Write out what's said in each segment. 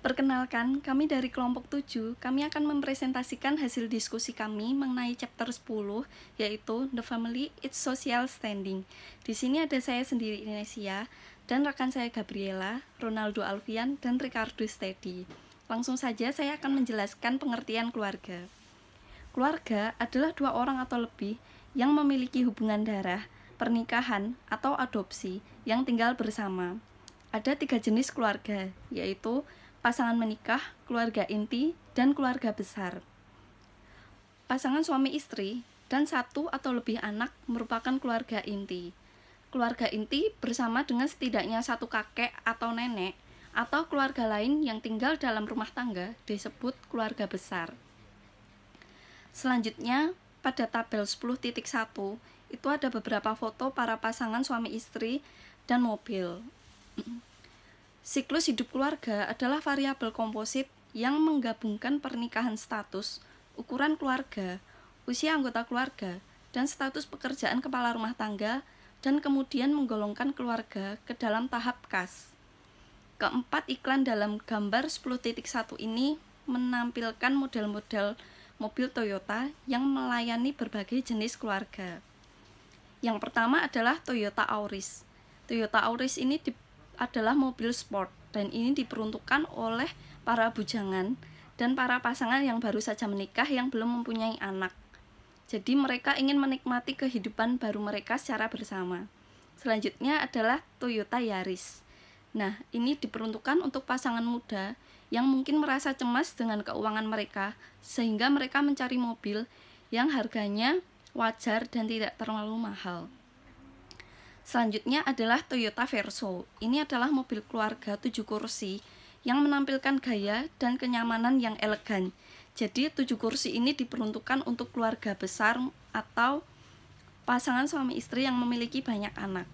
Perkenalkan, kami dari kelompok 7, kami akan mempresentasikan hasil diskusi kami mengenai chapter 10, yaitu The Family, Its Social Standing. Di sini ada saya sendiri, Inesia, dan rekan saya Gabriela, Ronaldo Alfian, dan Ricardo Steady. Langsung saja saya akan menjelaskan pengertian keluarga. Keluarga adalah dua orang atau lebih yang memiliki hubungan darah, pernikahan, atau adopsi yang tinggal bersama. Ada 3 jenis keluarga, yaitu pasangan menikah, keluarga inti, dan keluarga besar. Pasangan suami istri dan 1 atau lebih anak merupakan keluarga inti. Keluarga inti bersama dengan setidaknya 1 kakek atau nenek, atau keluarga lain yang tinggal dalam rumah tangga disebut keluarga besar. Selanjutnya, pada tabel 10.1 itu ada beberapa foto para pasangan suami istri dan mobil. Siklus hidup keluarga adalah variabel komposit yang menggabungkan pernikahan status, ukuran keluarga, usia anggota keluarga, dan status pekerjaan kepala rumah tangga, dan kemudian menggolongkan keluarga ke dalam tahap kas. Keempat iklan dalam gambar 10.1 ini menampilkan model-model mobil Toyota yang melayani berbagai jenis keluarga. Yang pertama adalah Toyota Auris. Toyota Auris ini adalah mobil sport dan ini diperuntukkan oleh para bujangan dan para pasangan yang baru saja menikah yang belum mempunyai anak. Jadi mereka ingin menikmati kehidupan baru mereka secara bersama. Selanjutnya adalah Toyota Yaris. Nah, ini diperuntukkan untuk pasangan muda yang mungkin merasa cemas dengan keuangan mereka sehingga mereka mencari mobil yang harganya wajar dan tidak terlalu mahal. Selanjutnya adalah Toyota Verso. Ini adalah mobil keluarga 7 kursi yang menampilkan gaya dan kenyamanan yang elegan. Jadi 7 kursi ini diperuntukkan untuk keluarga besar atau pasangan suami istri yang memiliki banyak anak.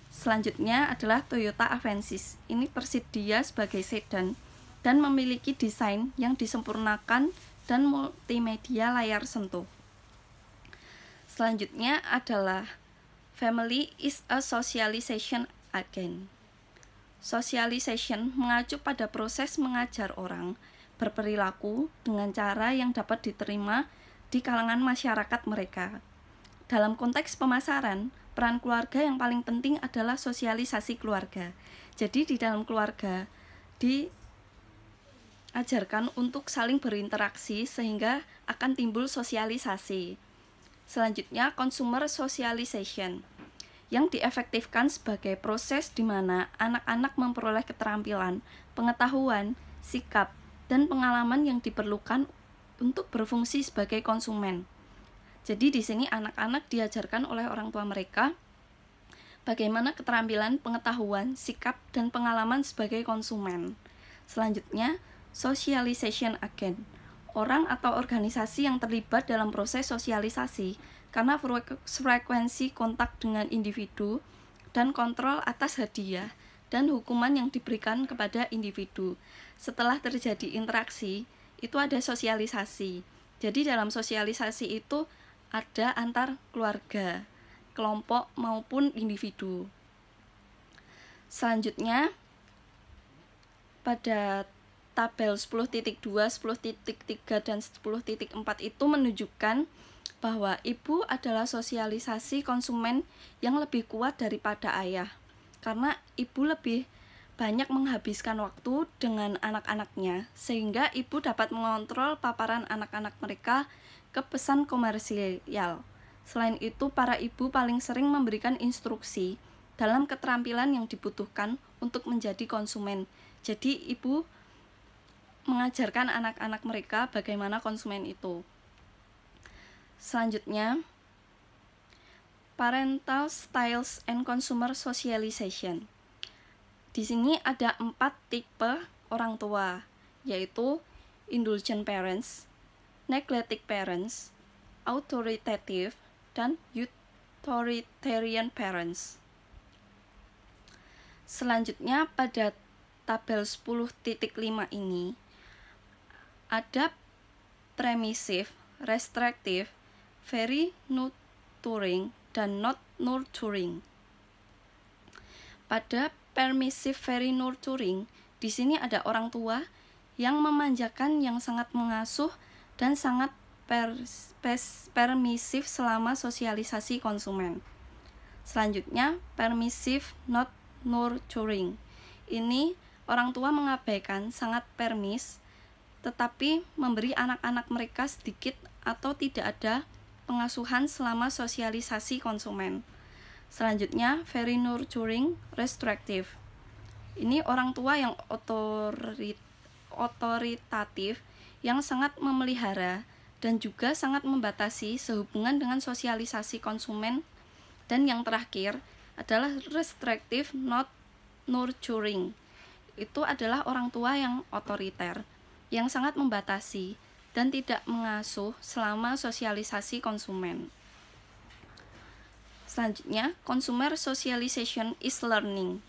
Selanjutnya adalah Toyota Avensis. Ini tersedia sebagai sedan dan memiliki desain yang disempurnakan dan multimedia layar sentuh. Selanjutnya adalah Family is a socialization agent. Socialization mengacu pada proses mengajar orang berperilaku dengan cara yang dapat diterima di kalangan masyarakat mereka. Dalam konteks pemasaran, peran keluarga yang paling penting adalah sosialisasi keluarga. Jadi di dalam keluarga diajarkan untuk saling berinteraksi sehingga akan timbul sosialisasi. Selanjutnya, consumer socialization yang diefektifkan sebagai proses di mana anak-anak memperoleh keterampilan, pengetahuan, sikap, dan pengalaman yang diperlukan untuk berfungsi sebagai konsumen. Jadi di sini anak-anak diajarkan oleh orang tua mereka bagaimana keterampilan, pengetahuan, sikap, dan pengalaman sebagai konsumen. Selanjutnya, socialization agent. Orang atau organisasi yang terlibat dalam proses sosialisasi karena frekuensi kontak dengan individu dan kontrol atas hadiah dan hukuman yang diberikan kepada individu. Setelah terjadi interaksi, itu ada sosialisasi. Jadi dalam sosialisasi itu ada antar keluarga, kelompok maupun individu. Selanjutnya, pada tabel 10.2, 10.3, dan 10.4 itu menunjukkan bahwa ibu adalah sosialisasi konsumen yang lebih kuat daripada ayah. Karena ibu lebih banyak menghabiskan waktu dengan anak-anaknya, sehingga ibu dapat mengontrol paparan anak-anak mereka ke pesan komersial. Selain itu, para ibu paling sering memberikan instruksi dalam keterampilan yang dibutuhkan untuk menjadi konsumen. Jadi, ibu mengajarkan anak-anak mereka bagaimana konsumen itu. Selanjutnya, parental styles and consumer socialization. Di sini ada 4 tipe orang tua, yaitu indulgent parents, neglecting parents, authoritative, dan authoritarian parents. Selanjutnya pada tabel 10.5 ini ada permissive, restrictive, very nurturing, dan not nurturing. Pada permissive very nurturing, di sini ada orang tua yang memanjakan, yang sangat mengasuh, dan sangat permisif selama sosialisasi konsumen. Selanjutnya, permissive not nurturing. Ini orang tua mengabaikan, sangat permis, tetapi memberi anak-anak mereka sedikit atau tidak ada pengasuhan selama sosialisasi konsumen. Selanjutnya, very nurturing, restrictive. Ini orang tua yang otoritatif, yang sangat memelihara dan juga sangat membatasi sehubungan dengan sosialisasi konsumen. Dan yang terakhir adalah restrictive not nurturing. Itu adalah orang tua yang otoriter, yang sangat membatasi dan tidak mengasuh selama sosialisasi konsumen. Selanjutnya, consumer socialization is learning.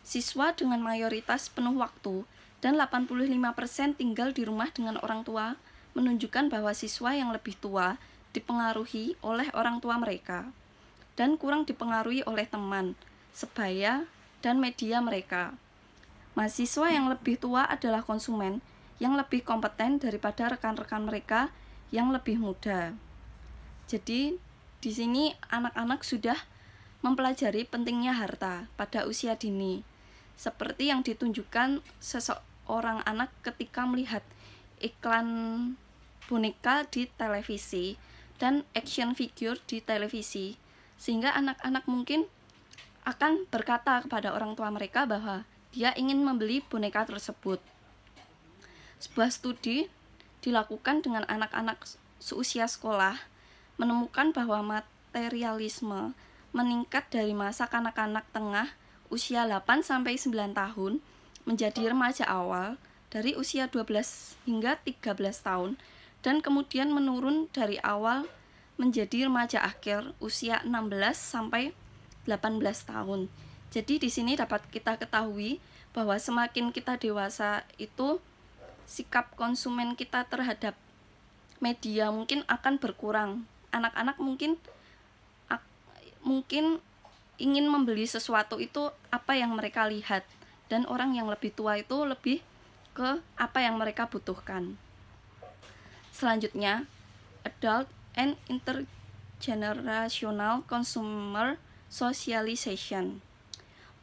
Siswa dengan mayoritas penuh waktu dan 85% tinggal di rumah dengan orang tua menunjukkan bahwa siswa yang lebih tua dipengaruhi oleh orang tua mereka dan kurang dipengaruhi oleh teman, sebaya, dan media mereka. Mahasiswa yang lebih tua adalah konsumen yang lebih kompeten daripada rekan-rekan mereka yang lebih muda. Jadi, di sini anak-anak sudah mempelajari pentingnya harta pada usia dini, seperti yang ditunjukkan seseorang anak ketika melihat iklan boneka di televisi dan action figure di televisi, sehingga anak-anak mungkin akan berkata kepada orang tua mereka bahwa dia ingin membeli boneka tersebut. Sebuah studi dilakukan dengan anak-anak seusia sekolah menemukan bahwa materialisme meningkat dari masa kanak-kanak tengah usia 8-9 tahun menjadi remaja awal dari usia 12 hingga 13 tahun dan kemudian menurun dari awal menjadi remaja akhir usia 16-18 tahun. Jadi di sini dapat kita ketahui bahwa semakin kita dewasa itu sikap konsumen kita terhadap media mungkin akan berkurang. Anak-anak mungkin ingin membeli sesuatu itu apa yang mereka lihat, dan orang yang lebih tua itu lebih ke apa yang mereka butuhkan. Selanjutnya, adult and intergenerational consumer socialization.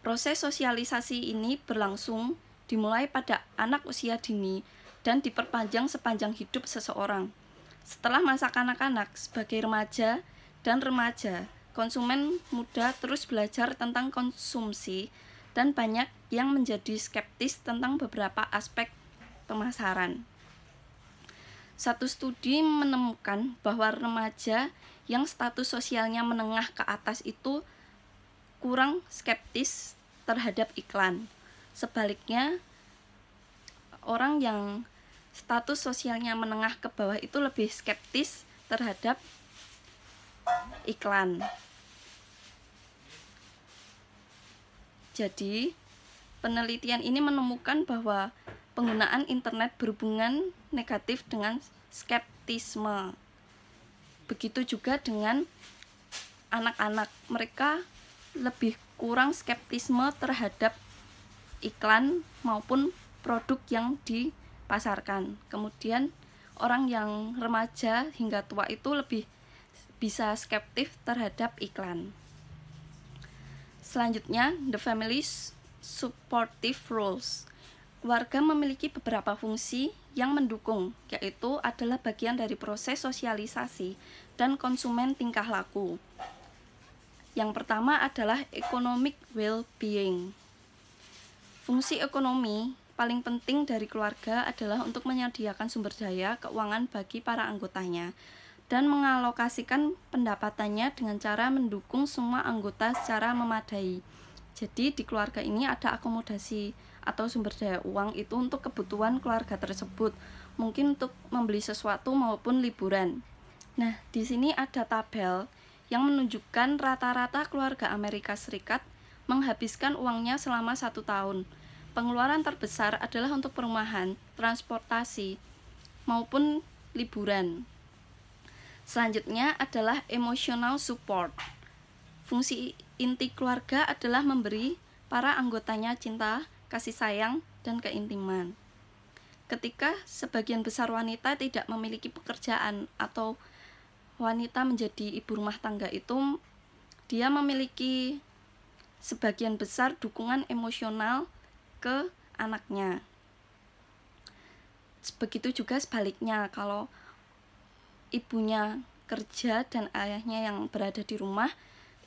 Proses sosialisasi ini berlangsung dimulai pada anak usia dini dan diperpanjang sepanjang hidup seseorang. Setelah masa kanak-kanak sebagai remaja dan remaja, konsumen muda terus belajar tentang konsumsi dan banyak yang menjadi skeptis tentang beberapa aspek pemasaran. Satu studi menemukan bahwa remaja yang status sosialnya menengah ke atas itu kurang skeptis terhadap iklan. Sebaliknya, orang yang status sosialnya menengah ke bawah itu lebih skeptis terhadap iklan. Jadi, penelitian ini menemukan bahwa penggunaan internet berhubungan negatif dengan skeptisme. Begitu juga dengan anak-anak, mereka lebih kurang skeptisme terhadap iklan maupun produk yang dipasarkan. Kemudian orang yang remaja hingga tua itu lebih bisa skeptis terhadap iklan. Selanjutnya, the family's supportive roles. Keluarga memiliki beberapa fungsi yang mendukung, yaitu adalah bagian dari proses sosialisasi dan konsumen tingkah laku. Yang pertama adalah economic well-being. Fungsi ekonomi paling penting dari keluarga adalah untuk menyediakan sumber daya keuangan bagi para anggotanya dan mengalokasikan pendapatannya dengan cara mendukung semua anggota secara memadai. Jadi di keluarga ini ada akomodasi atau sumber daya uang itu untuk kebutuhan keluarga tersebut, mungkin untuk membeli sesuatu maupun liburan. Nah, di sini ada tabel yang menunjukkan rata-rata keluarga Amerika Serikat menghabiskan uangnya selama 1 tahun. Pengeluaran terbesar adalah untuk perumahan, transportasi, maupun liburan. Selanjutnya adalah emotional support. Fungsi inti keluarga adalah memberi para anggotanya cinta, kasih sayang, dan keintiman. ketika sebagian besar wanita tidak memiliki pekerjaan atau wanita menjadi ibu rumah tangga itu dia memiliki sebagian besar dukungan emosional ke anaknya. Begitu juga sebaliknya, kalau ibunya kerja dan ayahnya yang berada di rumah,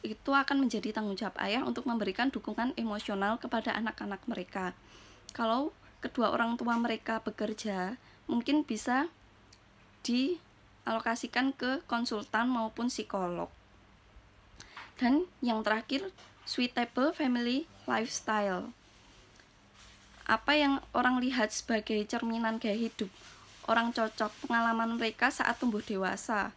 itu akan menjadi tanggung jawab ayah untuk memberikan dukungan emosional kepada anak-anak mereka. Kalau kedua orang tua mereka bekerja, mungkin bisa dialokasikan ke konsultan maupun psikolog. Dan yang terakhir, suitable family lifestyle. Apa yang orang lihat sebagai cerminan gaya hidup orang cocok, pengalaman mereka saat tumbuh dewasa.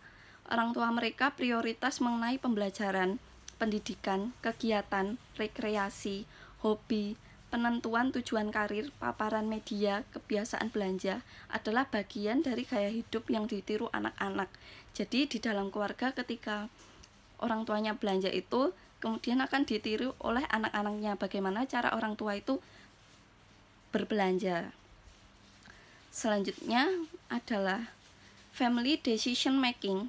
Orang tua mereka prioritas mengenai pembelajaran, pendidikan, kegiatan, rekreasi, hobi, penentuan tujuan karir, paparan media, kebiasaan belanja adalah bagian dari gaya hidup yang ditiru anak-anak. Jadi di dalam keluarga ketika orang tuanya belanja itu kemudian akan ditiru oleh anak-anaknya, bagaimana cara orang tua itu berbelanja. Selanjutnya adalah family decision making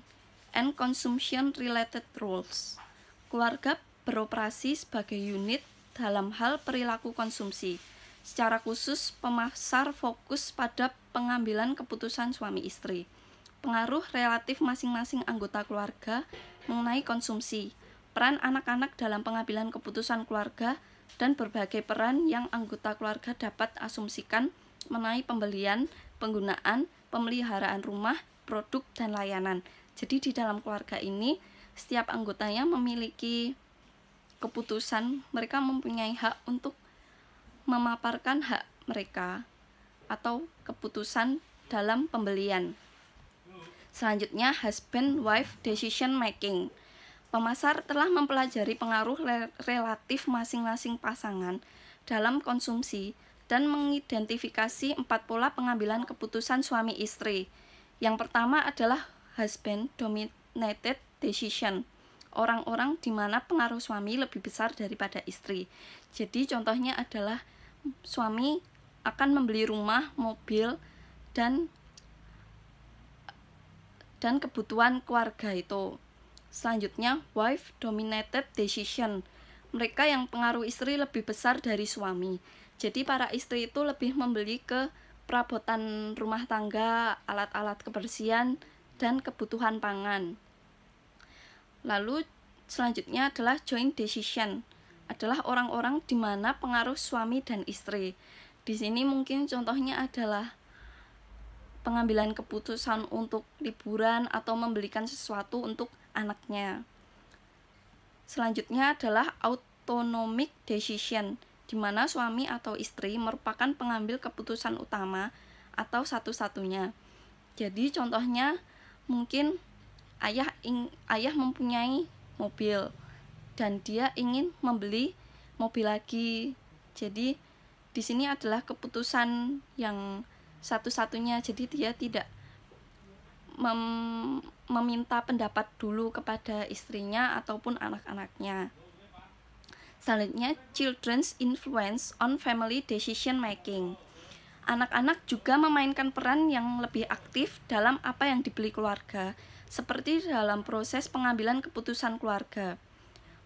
and consumption related rules. Keluarga beroperasi sebagai unit dalam hal perilaku konsumsi. Secara khusus, pemasar fokus pada pengambilan keputusan suami istri. Pengaruh relatif masing-masing anggota keluarga mengenai konsumsi, peran anak-anak dalam pengambilan keputusan keluarga, dan berbagai peran yang anggota keluarga dapat asumsikan mengenai pembelian, penggunaan, pemeliharaan rumah, produk, dan layanan. Jadi di dalam keluarga ini, setiap anggotanya memiliki keputusan, mereka mempunyai hak untuk memaparkan hak mereka atau keputusan dalam pembelian. Selanjutnya, husband-wife decision making. Pemasar telah mempelajari pengaruh relatif masing-masing pasangan dalam konsumsi dan mengidentifikasi 4 pola pengambilan keputusan suami istri. Yang pertama adalah husband dominated decision. Orang-orang di mana pengaruh suami lebih besar daripada istri. Jadi contohnya adalah suami akan membeli rumah, mobil, dan kebutuhan keluarga itu. Selanjutnya, wife dominated decision. Mereka yang pengaruh istri lebih besar dari suami. Jadi para istri itu lebih membeli ke perabotan rumah tangga, alat-alat kebersihan, dan kebutuhan pangan. Lalu selanjutnya adalah joint decision. Adalah orang-orang di mana pengaruh suami dan istri. Di sini mungkin contohnya adalah pengambilan keputusan untuk liburan atau membelikan sesuatu untuk anaknya. Selanjutnya adalah autonomic decision, di mana suami atau istri merupakan pengambil keputusan utama atau satu-satunya. Jadi contohnya mungkin ayah mempunyai mobil dan dia ingin membeli mobil lagi. Jadi di sini adalah keputusan yang satu-satunya, jadi dia tidak meminta pendapat dulu kepada istrinya ataupun anak-anaknya. Selanjutnya, children's influence on family decision making. Anak-anak juga memainkan peran yang lebih aktif dalam apa yang dibeli keluarga, seperti dalam proses pengambilan keputusan keluarga.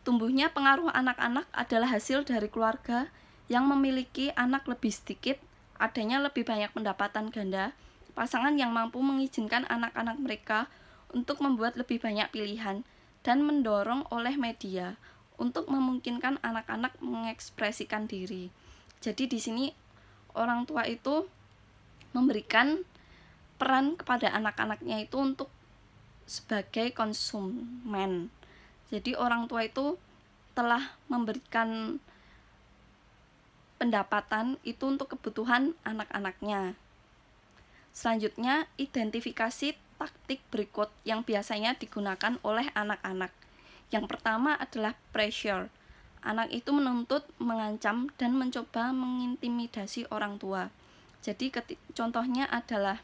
Tumbuhnya pengaruh anak-anak adalah hasil dari keluarga yang memiliki anak lebih sedikit, adanya lebih banyak pendapatan ganda, pasangan yang mampu mengizinkan anak-anak mereka untuk membuat lebih banyak pilihan, dan mendorong oleh media untuk memungkinkan anak-anak mengekspresikan diri. Jadi di sini orang tua itu memberikan peran kepada anak-anaknya itu untuk sebagai konsumen. Jadi orang tua itu telah memberikan pendapatan itu untuk kebutuhan anak-anaknya. Selanjutnya, identifikasi taktik berikut yang biasanya digunakan oleh anak-anak. Yang pertama adalah pressure. Anak itu menuntut, mengancam, dan mencoba mengintimidasi orang tua. Jadi contohnya adalah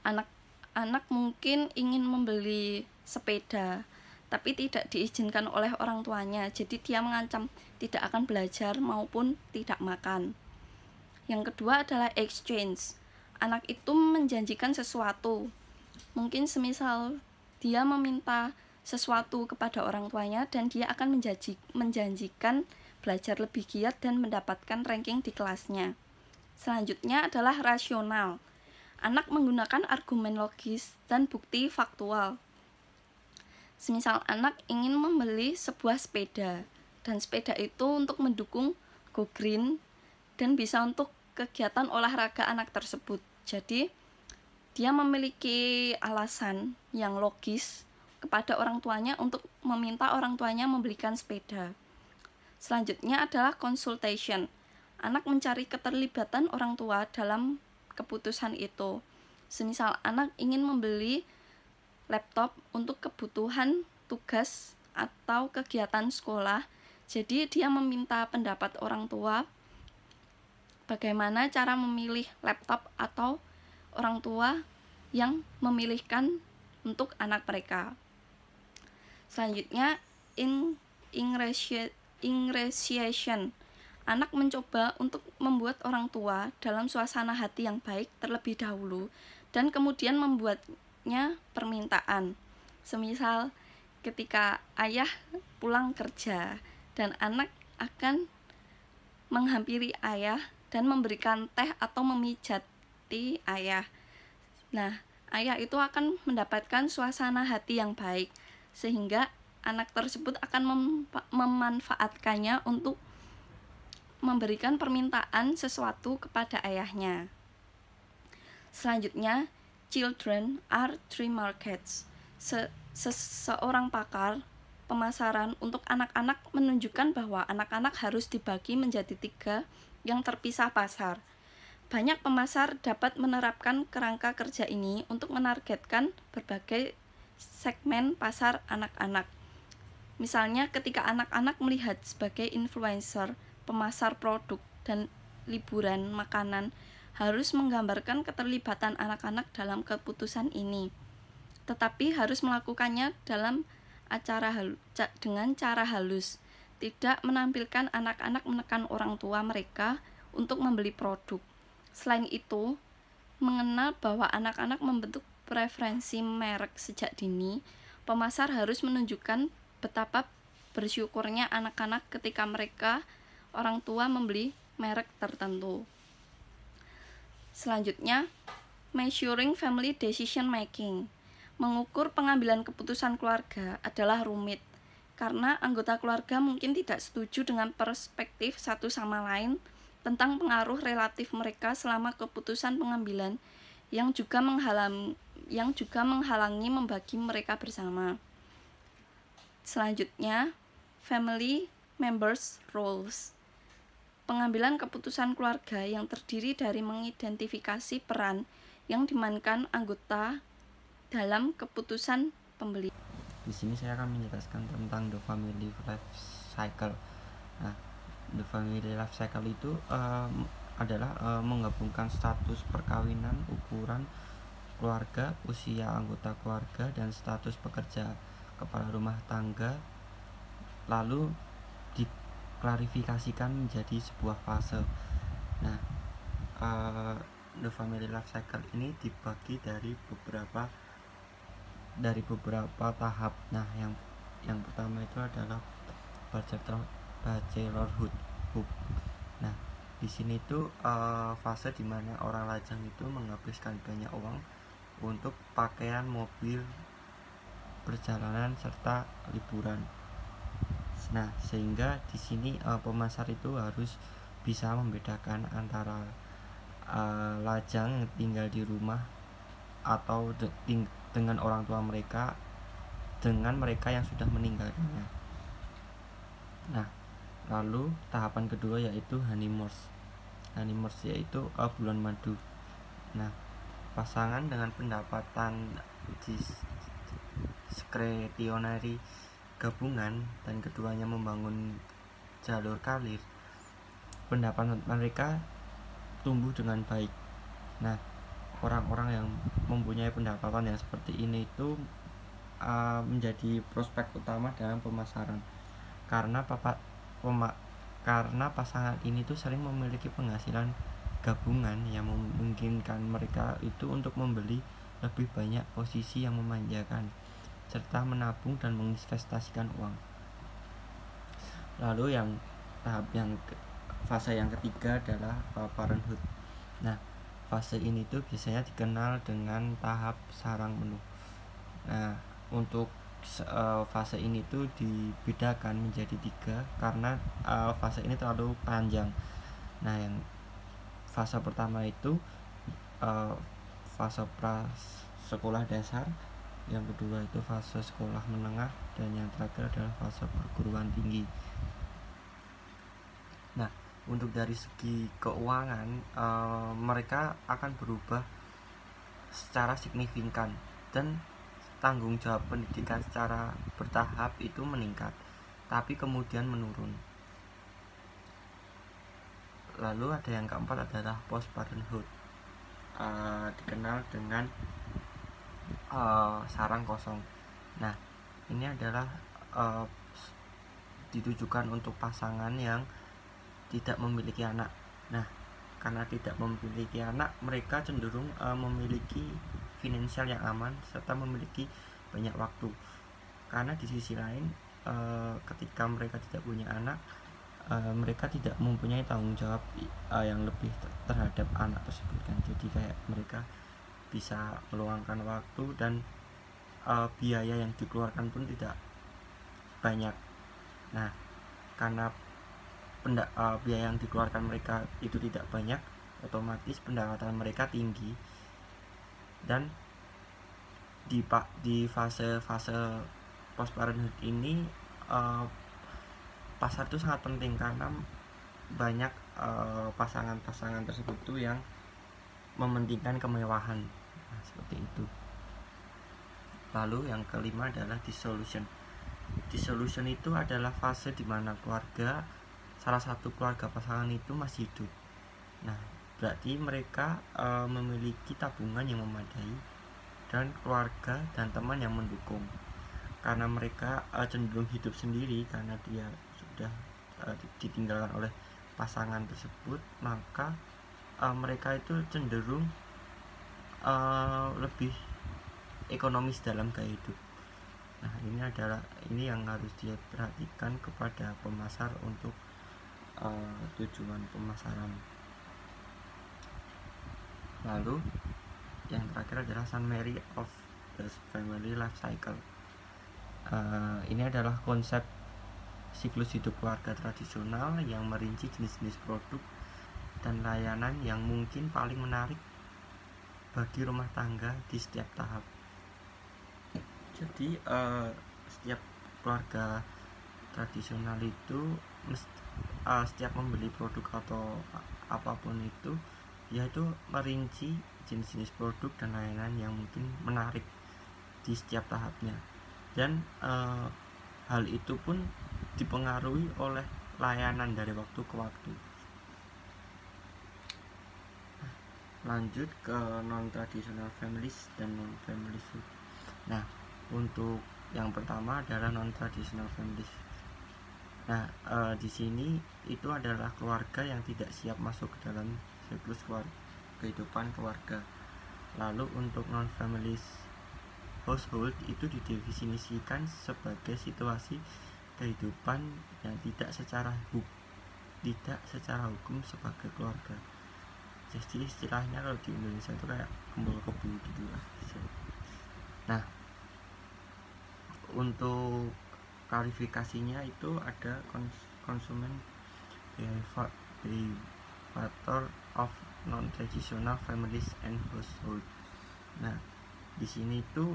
anak mungkin ingin membeli sepeda, tapi tidak diizinkan oleh orang tuanya. Jadi dia mengancam tidak akan belajar maupun tidak makan. Yang kedua adalah exchange. Anak itu menjanjikan sesuatu. Mungkin semisal dia meminta sesuatu kepada orang tuanya dan dia akan menjanjikan belajar lebih giat dan mendapatkan ranking di kelasnya. Selanjutnya adalah rasional. Anak menggunakan argumen logis dan bukti faktual. Semisal anak ingin membeli sebuah sepeda, dan sepeda itu untuk mendukung Go Green dan bisa untuk kegiatan olahraga anak tersebut. Jadi, dia memiliki alasan yang logis kepada orang tuanya untuk meminta orang tuanya membelikan sepeda. Selanjutnya adalah consultation. Anak mencari keterlibatan orang tua dalam keputusan itu. Semisal anak ingin membeli laptop untuk kebutuhan tugas atau kegiatan sekolah, jadi dia meminta pendapat orang tua bagaimana cara memilih laptop atau orang tua yang memilihkan untuk anak mereka. Selanjutnya, ingratiation. Anak mencoba untuk membuat orang tua dalam suasana hati yang baik terlebih dahulu dan kemudian membuatnya permintaan. Semisal ketika ayah pulang kerja dan anak akan menghampiri ayah dan memberikan teh atau memijati ayah. Nah, ayah itu akan mendapatkan suasana hati yang baik, sehingga anak tersebut akan memanfaatkannya untuk memberikan permintaan sesuatu kepada ayahnya. Selanjutnya, children are three markets. Seseorang pakar pemasaran untuk anak-anak menunjukkan bahwa anak-anak harus dibagi menjadi 3 yang terpisah pasar. Banyak pemasar dapat menerapkan kerangka kerja ini untuk menargetkan berbagai segmen pasar anak-anak. Misalnya ketika anak-anak melihat sebagai influencer, pemasar produk, dan liburan makanan harus menggambarkan keterlibatan anak-anak dalam keputusan ini. Tetapi harus melakukannya dalam dengan cara halus, tidak menampilkan anak-anak menekan orang tua mereka untuk membeli produk. Selain itu, mengenal bahwa anak-anak membentuk preferensi merek sejak dini, pemasar harus menunjukkan betapa bersyukurnya anak-anak ketika orang tua membeli merek tertentu. Selanjutnya, measuring family decision making. Mengukur pengambilan keputusan keluarga adalah rumit, karena anggota keluarga mungkin tidak setuju dengan perspektif satu sama lain tentang pengaruh relatif mereka selama keputusan pengambilan yang juga menghalangi membagi mereka bersama. Selanjutnya, family members roles. Pengambilan keputusan keluarga yang terdiri dari mengidentifikasi peran yang dimainkan anggota dalam keputusan pembeli. Di sini saya akan menjelaskan tentang the family life cycle. Nah, the family life cycle itu adalah menggabungkan status perkawinan, ukuran keluarga, usia anggota keluarga, dan status pekerja kepala rumah tangga, lalu diklarifikasikan menjadi sebuah fase. Nah, the family life cycle ini dibagi dari beberapa tahap. Nah, yang pertama itu adalah bachelorhood. Nah, di sini tuh fase dimana orang lajang itu menghabiskan banyak uang untuk pakaian, mobil, perjalanan serta liburan. Nah, sehingga di sini pemasar itu harus bisa membedakan antara lajang yang tinggal di rumah atau dengan orang tua mereka dengan mereka yang sudah meninggalnya. Nah, lalu tahapan kedua yaitu honeymoon. Honeymoon yaitu bulan madu. Nah, pasangan dengan pendapatan diskretionary gabungan dan keduanya membangun jalur karir, pendapatan mereka tumbuh dengan baik. Nah, orang-orang yang mempunyai pendapatan yang seperti ini itu menjadi prospek utama dalam pemasaran karena pasangan ini tuh sering memiliki penghasilan gabungan yang memungkinkan mereka itu untuk membeli lebih banyak posisi yang memanjakan serta menabung dan menginvestasikan uang. Lalu fase yang ketiga adalah parenthood. Nah, fase ini tuh biasanya dikenal dengan tahap sarang penuh. Nah, untuk fase ini tuh dibedakan menjadi 3 karena fase ini terlalu panjang. Nah, yang fase pertama itu fase sekolah dasar, yang kedua itu fase sekolah menengah, dan yang terakhir adalah fase perguruan tinggi. Nah, untuk dari segi keuangan mereka akan berubah secara signifikan dan tanggung jawab pendidikan secara bertahap itu meningkat, tapi kemudian menurun. Lalu ada yang keempat adalah post parenthood, dikenal dengan sarang kosong. Nah, ini adalah ditujukan untuk pasangan yang tidak memiliki anak. Nah, karena tidak memiliki anak, mereka cenderung memiliki finansial yang aman serta memiliki banyak waktu. Karena di sisi lain, ketika mereka tidak punya anak, mereka tidak mempunyai tanggung jawab yang lebih terhadap anak tersebut kan. Jadi kayak mereka bisa meluangkan waktu dan biaya yang dikeluarkan pun tidak banyak. Nah, karena biaya yang dikeluarkan mereka itu tidak banyak, otomatis pendapatan mereka tinggi. Dan di fase post parenthood ini pasar itu sangat penting karena banyak pasangan-pasangan tersebut tuh yang mementingkan kemewahan. Nah, seperti itu. Lalu yang kelima adalah dissolution. Dissolution itu adalah fase di mana salah satu keluarga pasangan itu masih hidup. Nah, berarti mereka memiliki tabungan yang memadai dan keluarga dan teman yang mendukung. Karena mereka cenderung hidup sendiri karena dia sudah ditinggalkan oleh pasangan tersebut, maka mereka itu cenderung lebih ekonomis dalam gaya hidup. Nah, ini yang harus diperhatikan kepada pemasar untuk tujuan pemasaran. Lalu yang terakhir adalah summary of the family life cycle. Ini adalah konsep siklus hidup keluarga tradisional yang merinci jenis-jenis produk dan layanan yang mungkin paling menarik bagi rumah tangga di setiap tahap. Jadi setiap keluarga tradisional itu setiap membeli produk atau apapun itu, yaitu merinci jenis-jenis produk dan layanan yang mungkin menarik di setiap tahapnya. Dan hal itu pun dipengaruhi oleh layanan dari waktu ke waktu. Lanjut ke non-traditional families dan non-families. Nah, untuk yang pertama adalah non-traditional families. Nah, di sini itu adalah keluarga yang tidak siap masuk ke dalam siklus kehidupan keluarga. Lalu untuk non-families household itu didefinisikan sebagai situasi kehidupan yang tidak secara hukum sebagai keluarga. Jadi istilahnya kalau di Indonesia itu kayak kumpul kebo gitu lah. Nah, untuk klarifikasinya itu ada konsumen behavior of non-traditional families and household. Nah, di sini itu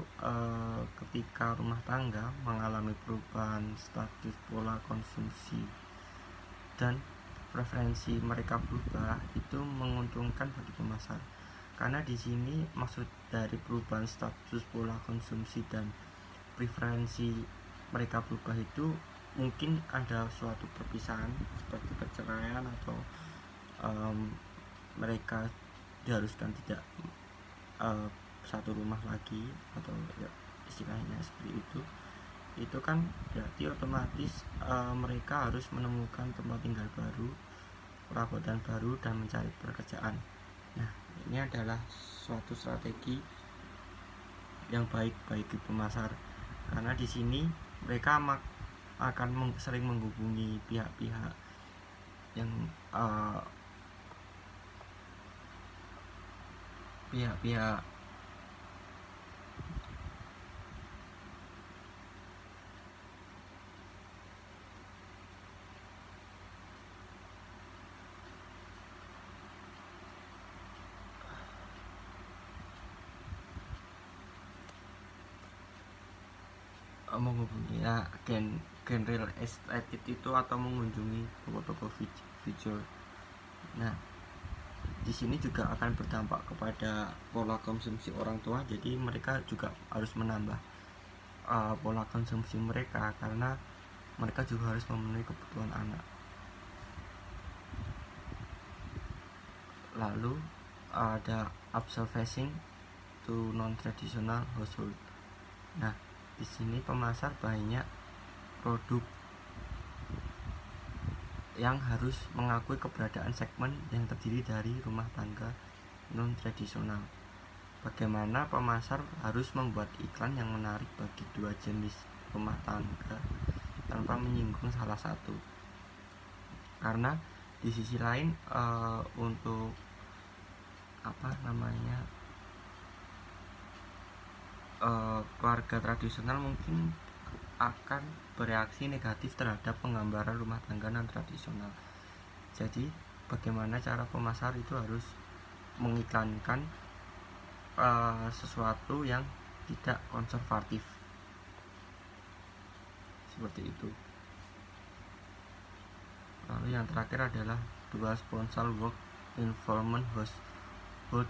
ketika rumah tangga mengalami perubahan status pola konsumsi dan preferensi mereka berubah, itu menguntungkan bagi pemasar. Karena di sini maksud dari perubahan status pola konsumsi dan preferensi mereka berubah itu mungkin ada suatu perpisahan seperti perceraian atau mereka diharuskan tidak satu rumah lagi atau ya, istilahnya seperti itu kan berarti otomatis mereka harus menemukan tempat tinggal baru perabotan baru dan mencari pekerjaan. Nah, ini adalah suatu strategi yang baik bagi pemasar, karena di sini mereka akan sering menghubungi pihak-pihak yang pihak-pihak menghubungi gen real estate itu atau mengunjungi toko-toko visual. Nah, di sini juga akan berdampak kepada pola konsumsi orang tua, jadi mereka juga harus menambah pola konsumsi mereka karena mereka juga harus memenuhi kebutuhan anak. Lalu ada observing to non-traditional household. Nah, di sini pemasar banyak produk yang harus mengakui keberadaan segmen yang terdiri dari rumah tangga non-tradisional. Bagaimana pemasar harus membuat iklan yang menarik bagi dua jenis rumah tangga tanpa menyinggung salah satu. Karena di sisi lain untuk keluarga tradisional mungkin akan bereaksi negatif terhadap penggambaran rumah tangga non tradisional. Jadi bagaimana cara pemasar itu harus mengiklankan sesuatu yang tidak konservatif, seperti itu. Lalu yang terakhir adalah dua sponsor work involvement household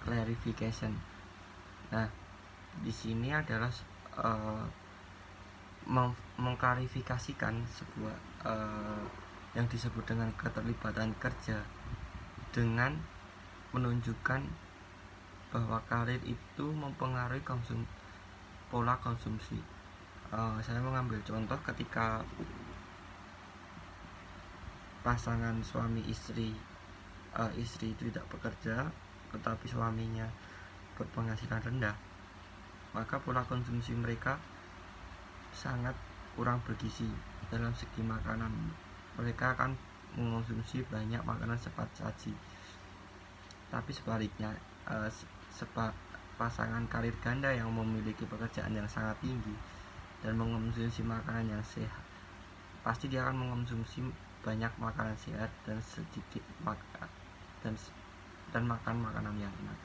clarification. Nah, di sini adalah mengklarifikasikan sebuah yang disebut dengan keterlibatan kerja dengan menunjukkan bahwa karir itu mempengaruhi pola konsumsi. Saya mengambil contoh ketika pasangan suami istri itu tidak bekerja tetapi suaminya berpenghasilan rendah, maka pola konsumsi mereka sangat kurang bergizi dalam segi makanan. Mereka akan mengonsumsi banyak makanan cepat saji. Tapi sebaliknya, pasangan karir ganda yang memiliki pekerjaan yang sangat tinggi dan mengonsumsi makanan yang sehat, pasti dia akan mengonsumsi banyak makanan sehat dan sedikit dan makan makanan yang enak.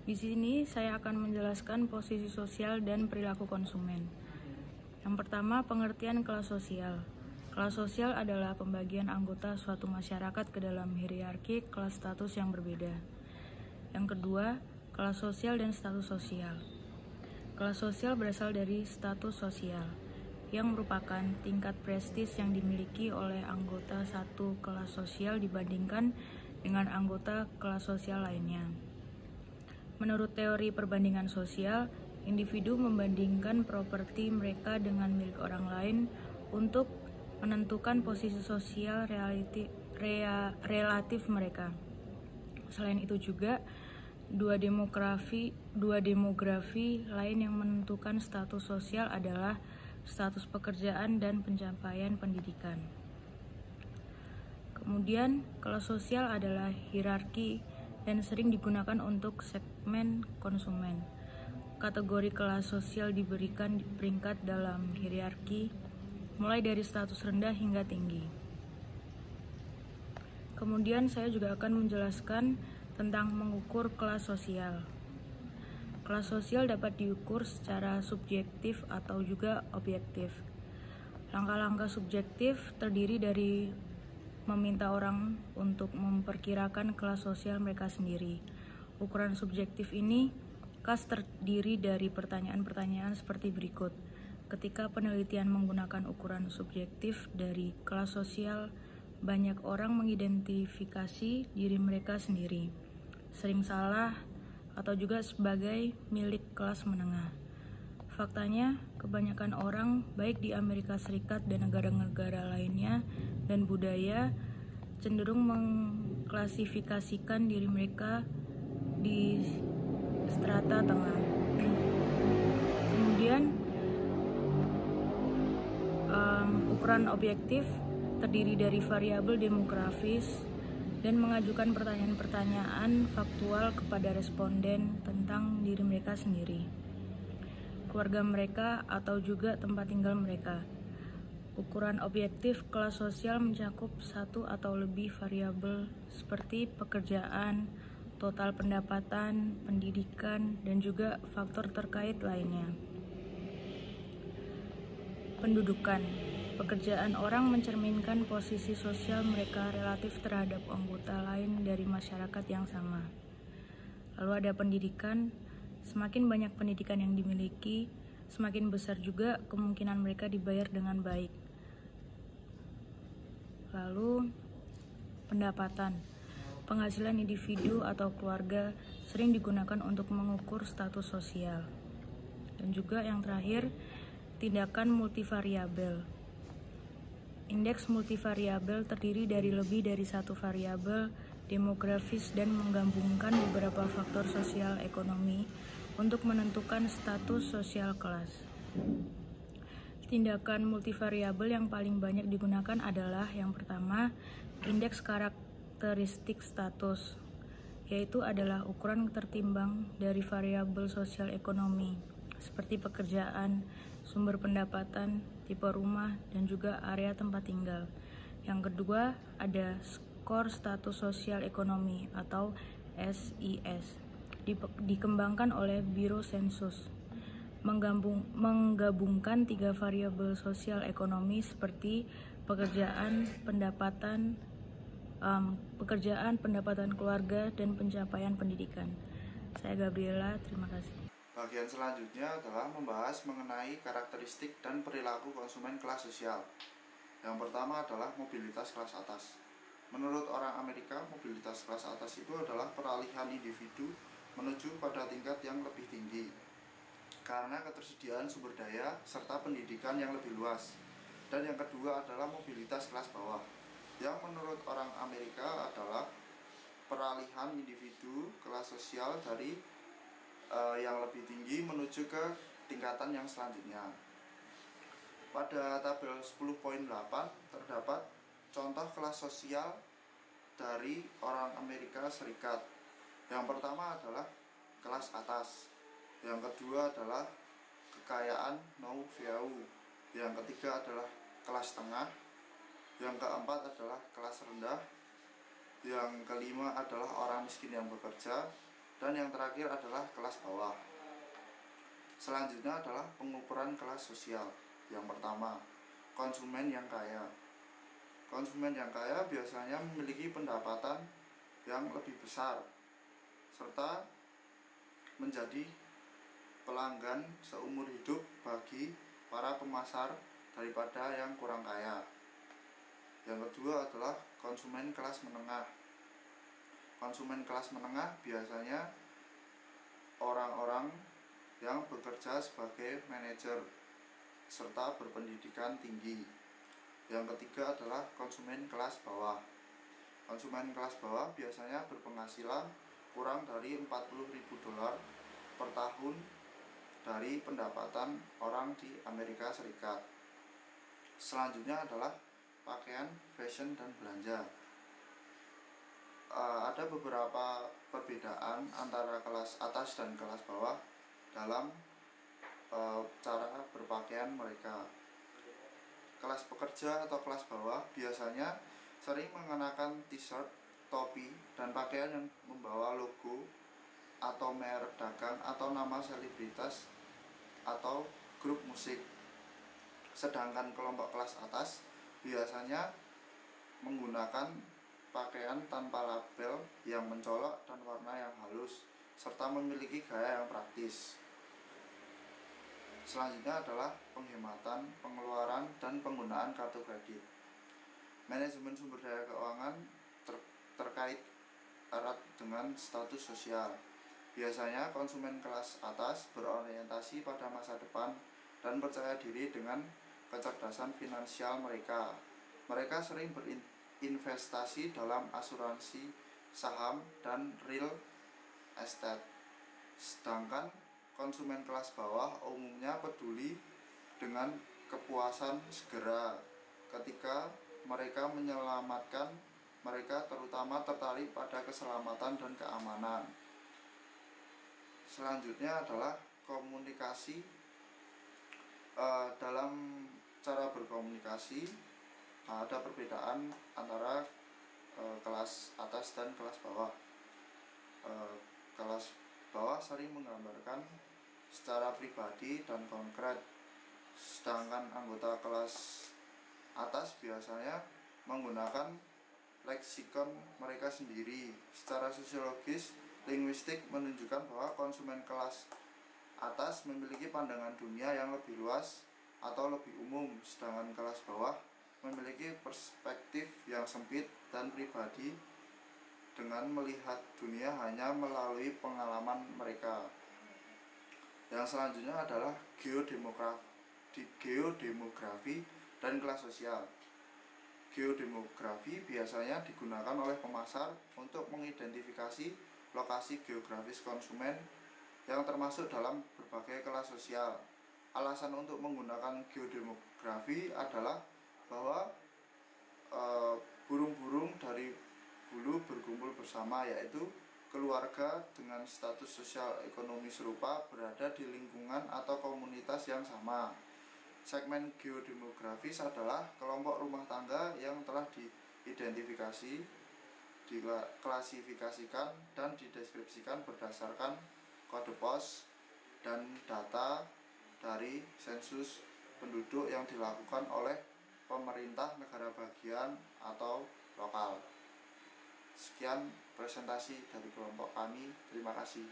Di sini saya akan menjelaskan posisi sosial dan perilaku konsumen. Yang pertama, pengertian kelas sosial. Kelas sosial adalah pembagian anggota suatu masyarakat ke dalam hierarki kelas status yang berbeda. Yang kedua, kelas sosial dan status sosial. Kelas sosial berasal dari status sosial, yang merupakan tingkat prestis yang dimiliki oleh anggota satu kelas sosial dibandingkan dengan anggota kelas sosial lainnya. Menurut teori perbandingan sosial, individu membandingkan properti mereka dengan milik orang lain untuk menentukan posisi sosial relatif mereka. Selain itu juga, dua demografi lain yang menentukan status sosial adalah status pekerjaan dan pencapaian pendidikan. Kemudian, kelas sosial adalah hierarki dan sering digunakan untuk segmen konsumen. Kategori kelas sosial diberikan peringkat dalam hierarki, mulai dari status rendah hingga tinggi. Kemudian saya juga akan menjelaskan tentang mengukur kelas sosial. Kelas sosial dapat diukur secara subjektif atau juga objektif. Langkah-langkah subjektif terdiri dari meminta orang untuk memperkirakan kelas sosial mereka sendiri. Ukuran subjektif ini khas terdiri dari pertanyaan-pertanyaan seperti berikut. Ketika penelitian menggunakan ukuran subjektif dari kelas sosial, banyak orang mengidentifikasi diri mereka sendiri, sering salah atau juga sebagai milik kelas menengah. Faktanya, kebanyakan orang, baik di Amerika Serikat dan negara-negara lainnya, dan budaya, cenderung mengklasifikasikan diri mereka di strata tengah. Kemudian, ukuran objektif terdiri dari variabel demografis dan mengajukan pertanyaan-pertanyaan faktual kepada responden tentang diri mereka sendiri, keluarga mereka, atau juga tempat tinggal mereka. Ukuran objektif kelas sosial mencakup satu atau lebih variabel seperti pekerjaan, total pendapatan, pendidikan, dan juga faktor terkait lainnya. Pendudukan. Pekerjaan orang mencerminkan posisi sosial mereka relatif terhadap anggota lain dari masyarakat yang sama. Lalu ada pendidikan. Semakin banyak pendidikan yang dimiliki, semakin besar juga kemungkinan mereka dibayar dengan baik. Lalu, pendapatan. Penghasilan individu atau keluarga sering digunakan untuk mengukur status sosial. Dan juga yang terakhir, tindakan multivariabel. Indeks multivariabel terdiri dari lebih dari satu variabel demografis dan menggabungkan beberapa faktor sosial ekonomi untuk menentukan status sosial kelas. Tindakan multivariabel yang paling banyak digunakan adalah yang pertama, indeks karakteristik status, yaitu adalah ukuran tertimbang dari variabel sosial ekonomi seperti pekerjaan, sumber pendapatan, tipe rumah, dan juga area tempat tinggal. Yang kedua, ada skor status sosial ekonomi atau SIS, dikembangkan oleh Biro Sensus, menggabungkan tiga variabel sosial ekonomi seperti pekerjaan, pendapatan keluarga, dan pencapaian pendidikan. Saya Gabriela, terima kasih. Bagian selanjutnya adalah membahas mengenai karakteristik dan perilaku konsumen kelas sosial. Yang pertama adalah mobilitas kelas atas. Menurut orang Amerika, mobilitas kelas atas itu adalah peralihan individu menuju pada tingkat yang lebih tinggi karena ketersediaan sumber daya serta pendidikan yang lebih luas. Dan yang kedua adalah mobilitas kelas bawah, yang menurut orang Amerika adalah peralihan individu kelas sosial dari yang lebih tinggi menuju ke tingkatan yang selanjutnya. Pada tabel 10.8 terdapat contoh kelas sosial dari orang Amerika Serikat. Yang pertama adalah kelas atas, yang kedua adalah kekayaan know-how, yang ketiga adalah kelas tengah, yang keempat adalah kelas rendah, yang kelima adalah orang miskin yang bekerja, dan yang terakhir adalah kelas bawah. Selanjutnya adalah pengukuran kelas sosial. Yang pertama, konsumen yang kaya. Konsumen yang kaya biasanya memiliki pendapatan yang lebih besar serta menjadi pelanggan seumur hidup bagi para pemasar daripada yang kurang kaya. Yang kedua adalah konsumen kelas menengah. Konsumen kelas menengah biasanya orang-orang yang bekerja sebagai manajer serta berpendidikan tinggi. Yang ketiga adalah konsumen kelas bawah. Konsumen kelas bawah biasanya berpenghasilan kurang dari $40.000 per tahun dari pendapatan orang di Amerika Serikat. Selanjutnya adalah pakaian, fashion, dan belanja. Ada beberapa perbedaan antara kelas atas dan kelas bawah dalam cara berpakaian mereka. Kelas pekerja atau kelas bawah biasanya sering mengenakan t-shirt, topi, dan pakaian yang membawa logo atau merek dagang atau nama selebritas atau grup musik. Sedangkan kelompok kelas atas biasanya menggunakan pakaian tanpa label yang mencolok dan warna yang halus serta memiliki gaya yang praktis. Selanjutnya adalah penghematan, pengeluaran, dan penggunaan kartu kredit. Manajemen sumber daya keuangan terkait erat dengan status sosial. Biasanya konsumen kelas atas berorientasi pada masa depan dan percaya diri dengan kecerdasan finansial mereka. Mereka sering berinvestasi dalam asuransi, saham, dan real estate. Sedangkan konsumen kelas bawah umumnya peduli dengan kepuasan segera ketika mereka menyelamatkan. Mereka terutama tertarik pada keselamatan dan keamanan. Selanjutnya adalah komunikasi. Dalam cara berkomunikasi ada perbedaan antara kelas atas dan kelas bawah. Kelas bawah sering menggambarkan secara pribadi dan konkret, sedangkan anggota kelas atas biasanya menggunakan leksikon mereka sendiri. Secara sosiologis, linguistik menunjukkan bahwa konsumen kelas atas memiliki pandangan dunia yang lebih luas atau lebih umum, sedangkan kelas bawah memiliki perspektif yang sempit dan pribadi dengan melihat dunia hanya melalui pengalaman mereka. Yang selanjutnya adalah geodemografi dan kelas sosial. Geodemografi biasanya digunakan oleh pemasar untuk mengidentifikasi lokasi geografis konsumen yang termasuk dalam berbagai kelas sosial. Alasan untuk menggunakan geodemografi adalah bahwa burung-burung dari bulu berkumpul bersama, yaitu keluarga dengan status sosial ekonomi serupa berada di lingkungan atau komunitas yang sama. Segmen geodemografis adalah kelompok rumah tangga yang telah diidentifikasi, diklasifikasikan, dan dideskripsikan berdasarkan kode pos dan data dari sensus penduduk yang dilakukan oleh pemerintah negara bagian atau lokal. Sekian presentasi dari kelompok kami. Terima kasih.